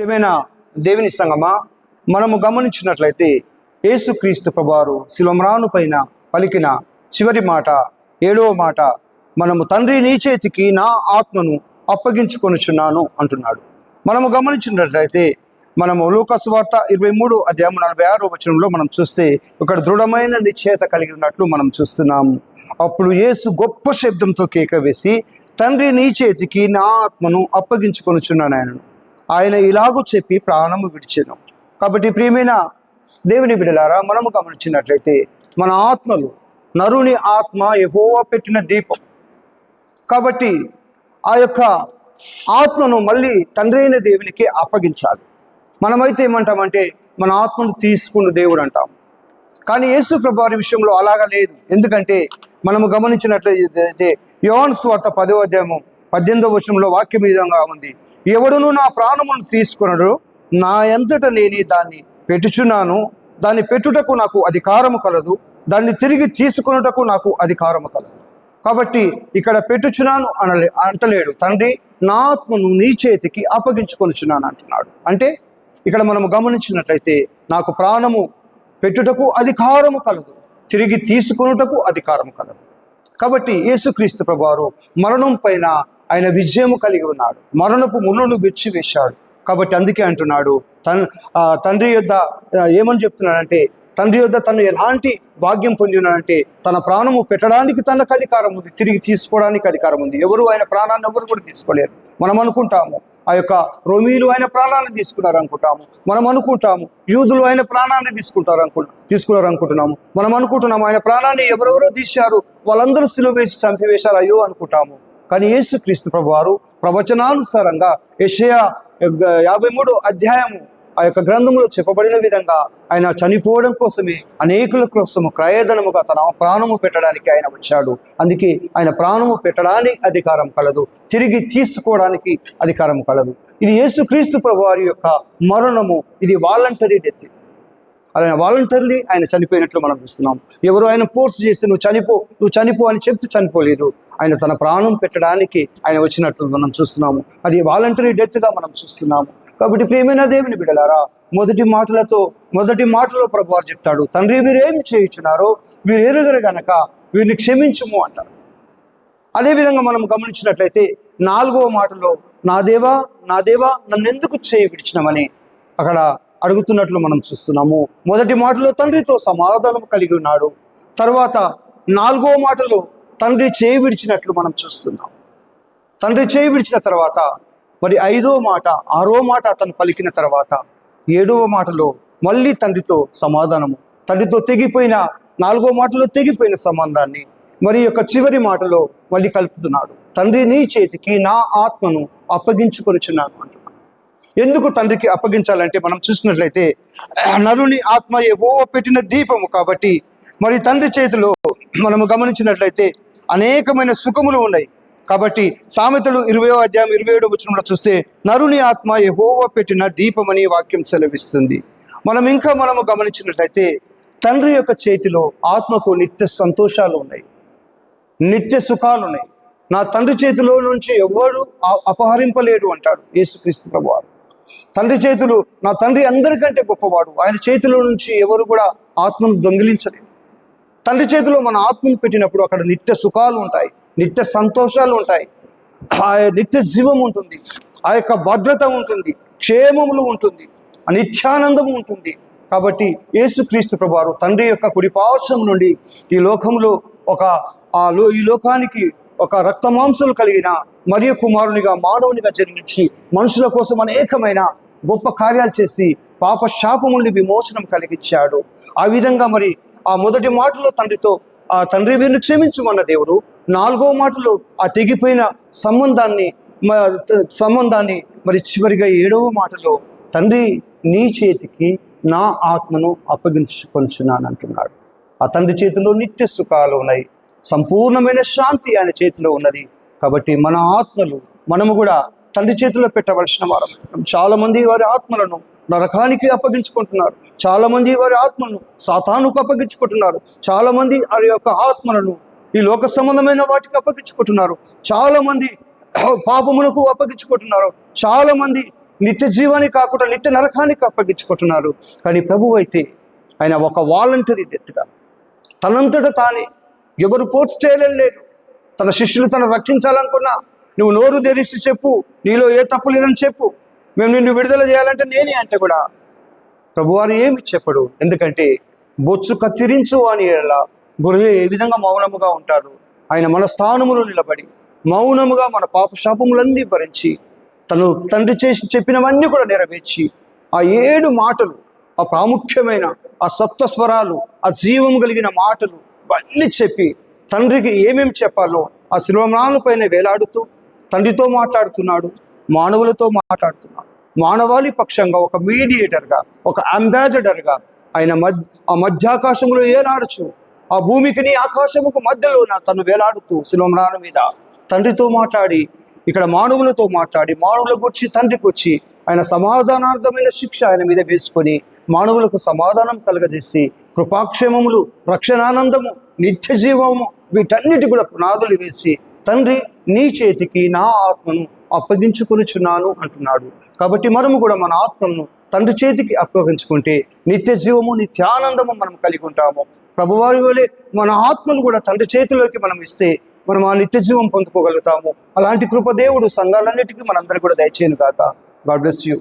ప్రియమైన దేవుని సంగమా, మనము గమనించినట్లయితే యేసుక్రీస్తు ప్రభువారు శిలువ పైన పలికిన చివరి మాట, 7వ మాట, మనము తండ్రి నీ చేతికి నా ఆత్మను అప్పగించుకొనుచున్నాను అంటున్నాడు. మనము గమనించినట్లయితే మనము లూకా సువార్త 23:46 మనం చూస్తే ఇక్కడ దృఢమైన నిశ్చయత కలిగి ఉన్నట్లు మనం చూస్తున్నాము. అప్పుడు యేసు గొప్ప శబ్దంతో కేక వేసి, తండ్రి నీ చేతికి నా ఆత్మను అప్పగించుకొనుచున్నాను ఆయన ఇలాగూ చెప్పి ప్రాణము విడిచెను. కాబట్టి ప్రియమైన దేవుని బిడ్డలారా, మనము గమనించినట్లయితే మన ఆత్మలు, నరుని ఆత్మ యెహోవా పెట్టిన దీపం. కాబట్టి ఆ యొక్క ఆత్మను మళ్ళీ తండ్రి అయిన దేవునికి అప్పగించాలి. మనమైతే ఏమంటామంటే మన ఆత్మను తీసుకున్న దేవుడు అంటాం. కానీ యేసు ప్రభువారి విషయంలో అలాగా లేదు. ఎందుకంటే మనము గమనించినట్లయితే యోహాను సువార్త 10:18 వాక్యం ఈ విధంగా ఉంది, ఎవడును నా ప్రాణమును తీసుకున్నాడు, నా ఎంతట నేనే దాన్ని పెట్టుచున్నాను, దాన్ని పెట్టుటకు నాకు అధికారము కలదు, దాన్ని తిరిగి తీసుకున్నటకు నాకు అధికారము కలదు. కాబట్టి ఇక్కడ పెట్టుచున్నాను అంటలేడు, తండ్రి నా ఆత్మను నీ చేతికి అప్పగించుకొనుచున్నాను అంటున్నాడు. అంటే ఇక్కడ మనము గమనించినట్లయితే నాకు ప్రాణము పెట్టుటకు అధికారము కలదు, తిరిగి తీసుకున్నటకు అధికారము కలదు. కాబట్టి యేసుక్రీస్తు ప్రభువారు మరణం పైన ఆయన విజయము కలిగి ఉన్నాడు, మరణపు ముళ్ళును విచ్చివేశాడు. కాబట్టి అందుకే అంటున్నాడు, తండ్రి యొద్ద ఏమని చెప్తున్నాడంటే, తండ్రి యొద్ద తను ఎలాంటి భాగ్యం పొంది ఉన్నాడంటే తన ప్రాణము పెట్టడానికి తనకు అధికారం ఉంది, తిరిగి తీసుకోవడానికి అధికారం ఉంది. ఎవరు ప్రాణాన్ని ఎవరు కూడా తీసుకోలేరు. మనం అనుకుంటాము ఆ యొక్క రోమీలు ఆయన ప్రాణాన్ని తీసుకున్నారు అనుకుంటాము, మనం అనుకుంటాము యూదులు ఆయన ప్రాణాన్ని తీసుకున్నారు అనుకుంటున్నాము, మనం అనుకుంటున్నాము ఆయన ప్రాణాన్ని ఎవరెవరో తీశారు, వాళ్ళందరూ సిలువ వేసి చంపివేశారు అయ్యో అనుకుంటాము. కానీ యేసుక్రీస్తు ప్రభువారు ప్రవచనానుసారంగా యెషయా 53 ఆ యొక్క గ్రంథంలో చెప్పబడిన విధంగా ఆయన చనిపోవడం కోసమే, అనేకుల కోసము క్రయధనముగా తన ప్రాణము పెట్టడానికి ఆయన వచ్చాడు. అందుకే ఆయన ప్రాణము పెట్టడానికి అధికారం కలదు, తిరిగి తీసుకోవడానికి అధికారం కలదు. ఇది యేసుక్రీస్తు ప్రభువారి యొక్క మరణము, ఇది వాలంటరీ డెత్. అలా వాలంటరీ ఆయన చనిపోయినట్లు మనం చూస్తున్నాం. ఎవరు ఆయన ఫోర్స్ చేస్తే నువ్వు చనిపో అని చెప్తే చనిపోలేదు, ఆయన తన ప్రాణం పెట్టడానికి ఆయన వచ్చినట్లు మనం చూస్తున్నాము. అది వాలంటరీ డెత్గా మనం చూస్తున్నాము. కాబట్టి ప్రియమైన దేవుని బిడ్డలారా, మొదటి మాటలో ప్రభువారు చెప్తాడు, తండ్రి వీరేం చేయుచున్నారో వీరు ఎరుగరు గనక వీరిని క్షమించుము అంటాడు. అదేవిధంగా మనం గమనించినట్లయితే 4వ మాటలో, నా దేవా నన్ను ఎందుకు చేయి విడిచినమని అక్కడ అడుగుతున్నట్లు మనం చూస్తున్నాము. మొదటి మాటలో తండ్రితో సమాధానం కలిగి ఉన్నాడు. తర్వాత 4వ మాటలో తండ్రి చేయి విడిచినట్లు మనం చూస్తున్నాం. తండ్రి చేయి విడిచిన తర్వాత మరి 5వ మాట 6వ మాట అతను పలికిన తర్వాత 7వ మాటలో మళ్ళీ తండ్రితో సమాధానము, తండ్రితో తెగిపోయిన 4వ మాటలో తెగిపోయిన సంబంధాన్ని మరి యొక్క చివరి మాటలో మళ్ళీ కలుపుతున్నాడు, తండ్రి నీ చేతికి నా ఆత్మను అప్పగించుకొనుచున్నాను అంటున్నాను. ఎందుకు తండ్రికి అప్పగించాలంటే మనం చూసినట్లయితే నరుని ఆత్మ యెహోవా పెట్టిన దీపము. కాబట్టి మరి తండ్రి చేతిలో మనము గమనించినట్లయితే అనేకమైన సుఖములు ఉన్నాయి. కాబట్టి సామెతలు 20:27 చూస్తే నరుని ఆత్మ యెహోవా పెట్టిన దీపమని వాక్యం సెలవిస్తుంది. మనము గమనించినట్లయితే తండ్రి యొక్క చేతిలో ఆత్మకు నిత్య సంతోషాలు ఉన్నాయి, నిత్య సుఖాలు ఉన్నాయి. నా తండ్రి చేతిలో నుంచి ఎవరు అపహరింపలేడు అంటాడు యేసుక్రీస్తు ప్రభువారు. తండ్రి చేతులు, నా తండ్రి అందరికంటే గొప్పవాడు, ఆయన చేతిలో నుంచి ఎవరు కూడా ఆత్మను దొంగిలించలేదు. తండ్రి చేతిలో మన ఆత్మను పెట్టినప్పుడు అక్కడ నిత్య సుఖాలు ఉంటాయి, నిత్య సంతోషాలు ఉంటాయి, ఆ నిత్య జీవం ఉంటుంది, ఆ యొక్క భద్రత ఉంటుంది, క్షేమములు ఉంటుంది, నిత్యానందము ఉంటుంది. కాబట్టి యేసుక్రీస్తు ప్రభువారు తండ్రి యొక్క కుడిపార్శ్వం నుండి ఈ లోకంలో ఈ లోకానికి ఒక రక్తమాంసలు కలిగిన మరియు కుమారునిగా మానవునిగా జన్మించి మనుషుల కోసం అనేకమైన గొప్ప కార్యాలు చేసి పాప శాపం నుండి విమోచనం కలిగించాడు. ఆ విధంగా మరి ఆ మొదటి మాటలో తండ్రితో ఆ తండ్రి వీరిని క్షమించమన్న దేవుడు, 4వ మాటలో ఆ తెగిపోయిన సంబంధాన్ని మరి చివరిగా 7వ మాటలో తండ్రి నీ చేతికి నా ఆత్మను అప్పగించుకొనుచున్నాను అంటున్నాడు. ఆ తండ్రి చేతిలో నిత్య సుఖాలు ఉన్నాయి, సంపూర్ణమైన శాంతి ఆయన చేతిలో ఉన్నది. కాబట్టి మన ఆత్మలు మనము కూడా తండ్రి చేతిలో పెట్టవలసిన వారం. చాలా మంది వారి ఆత్మలను నరకానికి అప్పగించుకుంటున్నారు, చాలా మంది వారి ఆత్మలను సాతానుకు అప్పగించుకుంటున్నారు, చాలా మంది వారి యొక్క ఆత్మలను ఈ లోక సంబంధమైన వాటికి అప్పగించుకుంటున్నారు, చాలా మంది పాపమునకు అప్పగించుకుంటున్నారు, చాలా మంది నిత్య జీవానికి కాకుండా నిత్య నరకానికి అప్పగించుకుంటున్నారు. కానీ ప్రభువు అయితే ఆయన ఒక వాలంటరీ డెత్గా తనంతట తానే, ఎవరు ఫోర్స్ చేయలేదు. తన శిష్యులు తను రక్షించాలనుకున్నా, నువ్వు నోరు తెరిచి చెప్పు, నీలో ఏ తప్పు లేదని చెప్పు, మేము నిన్ను విడుదల చేయాలంటే నేనే అంటే కూడా ప్రభువారు ఏమి చెప్పడు. ఎందుకంటే బొచ్చు కత్తిరించు అని గొర్రె ఏ విధంగా మౌనముగా ఉంటాడు, ఆయన మన స్థానములో నిలబడి మౌనముగా మన పాపశాపములన్నీ భరించి తను తండ్రి చేసి చెప్పినవన్నీ కూడా నెరవేర్చి ఆ 7 మాటలు, ఆ ప్రాముఖ్యమైన ఆ సప్త స్వరాలు, ఆ జీవం కలిగిన మాటలు అన్నీ చెప్పి తండ్రికి ఏమేమి చెప్పాలో ఆ శిలువ పైన వేలాడుతూ తండ్రితో మాట్లాడుతున్నాడు, మానవులతో మాట్లాడుతున్నాడు. మానవాళి పక్షంగా ఒక మీడియేటర్గా, ఒక అంబాసిడర్గా ఆయన ఆ మధ్యాకాశంలో ఏలాడుచు, ఆ భూమికిని ఆకాశముకు మధ్యలో తను వేలాడుతూ శిలువ మీద తండ్రితో మాట్లాడి, ఇక్కడ మానవులతో మాట్లాడి, మానవుల గురించి తండ్రికి వచ్చి ఆయన సమాధానార్థమైన శిక్ష ఆయన మీద వేసుకొని మానవులకు సమాధానం కలగజేసి కృపాక్షేమములు, రక్షణానందము, నిత్య జీవము వీటన్నిటి కూడా పునాదులు వేసి తండ్రి నీ చేతికి నా ఆత్మను అప్పగించుకొనిచున్నాను అంటున్నాడు. కాబట్టి మనము కూడా మన ఆత్మలను తండ్రి చేతికి అప్పగించుకుంటే నిత్య జీవము, నిత్యానందము మనం కలిగి ఉంటాము. ప్రభువారి వలె మన ఆత్మను కూడా తండ్రి చేతిలోకి మనం ఇస్తే మనం ఆ నిత్య జీవం పొందుకోగలుగుతాము. అలాంటి కృప దేవుడు సంఘాలన్నిటికీ మనందరూ కూడా దయచేయను గాక. God bless you.